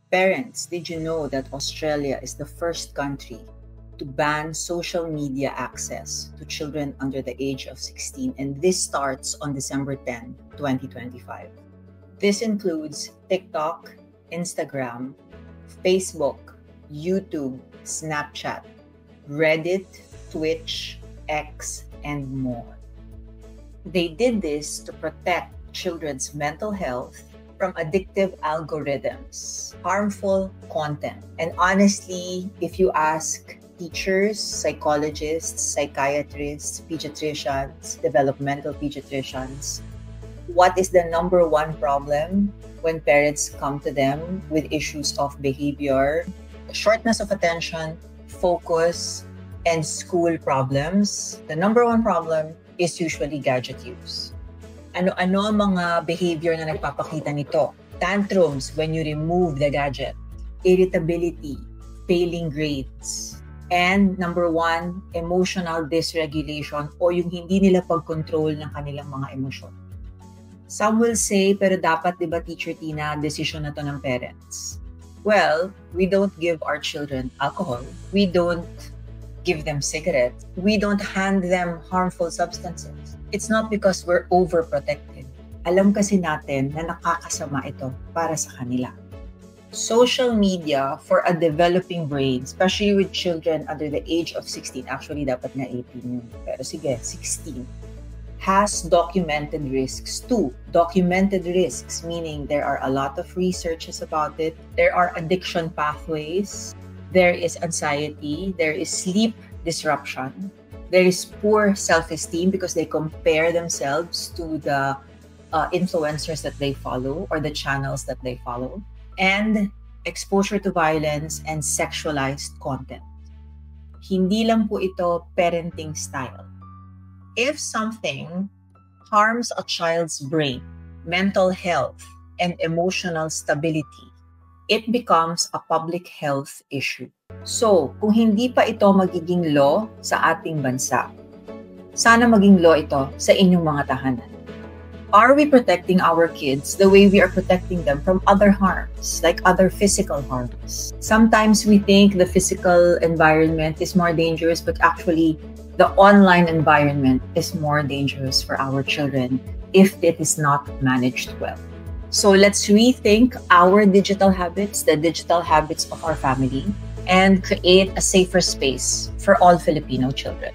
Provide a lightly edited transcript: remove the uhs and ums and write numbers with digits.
Parents, did you know that Australia is the first country to ban social media access to children under the age of 16, and this starts on December 10, 2025. This includes TikTok, Instagram, Facebook, YouTube, Snapchat, Reddit, Twitch, X, and more. They did this to protect children's mental health from addictive algorithms, harmful content. And honestly, if you ask teachers, psychologists, psychiatrists, pediatricians, developmental pediatricians, what is the number one problem when parents come to them with issues of behavior, shortness of attention, focus, and school problems? The number one problem is usually gadget use. Ano-ano ang mga behavior na nagpapakita nito? Tantrums when you remove the gadget, irritability, failing grades, and number one, emotional dysregulation o yung hindi nila pag-control ng kanilang mga emosyon. Some will say, pero dapat, di ba, Teacher Tina, decision na to ng parents. Well, we don't give our children alcohol. We don't give them cigarettes. We don't hand them harmful substances. It's not because we're overprotected. Alam kasi natin na nakakasama ito para sa kanila. Social media for a developing brain, especially with children under the age of 16, actually dapat nga 18 yun, pero sige, 16, has documented risks too. Documented risks, meaning there are a lot of researches about it. There are addiction pathways. There is anxiety. There is sleep disruption. There is poor self-esteem because they compare themselves to the influencers that they follow or the channels that they follow. And exposure to violence and sexualized content. Hindi lang po ito parenting style. If something harms a child's brain, mental health, and emotional stability, it becomes a public health issue. So, kung hindi pa ito magiging law sa ating bansa, sana maging law ito sa inyong mga tahanan. Are we protecting our kids the way we are protecting them from other harms, like other physical harms? Sometimes we think the physical environment is more dangerous, but actually, the online environment is more dangerous for our children if it is not managed well. So let's rethink our digital habits, the digital habits of our family, and create a safer space for all Filipino children.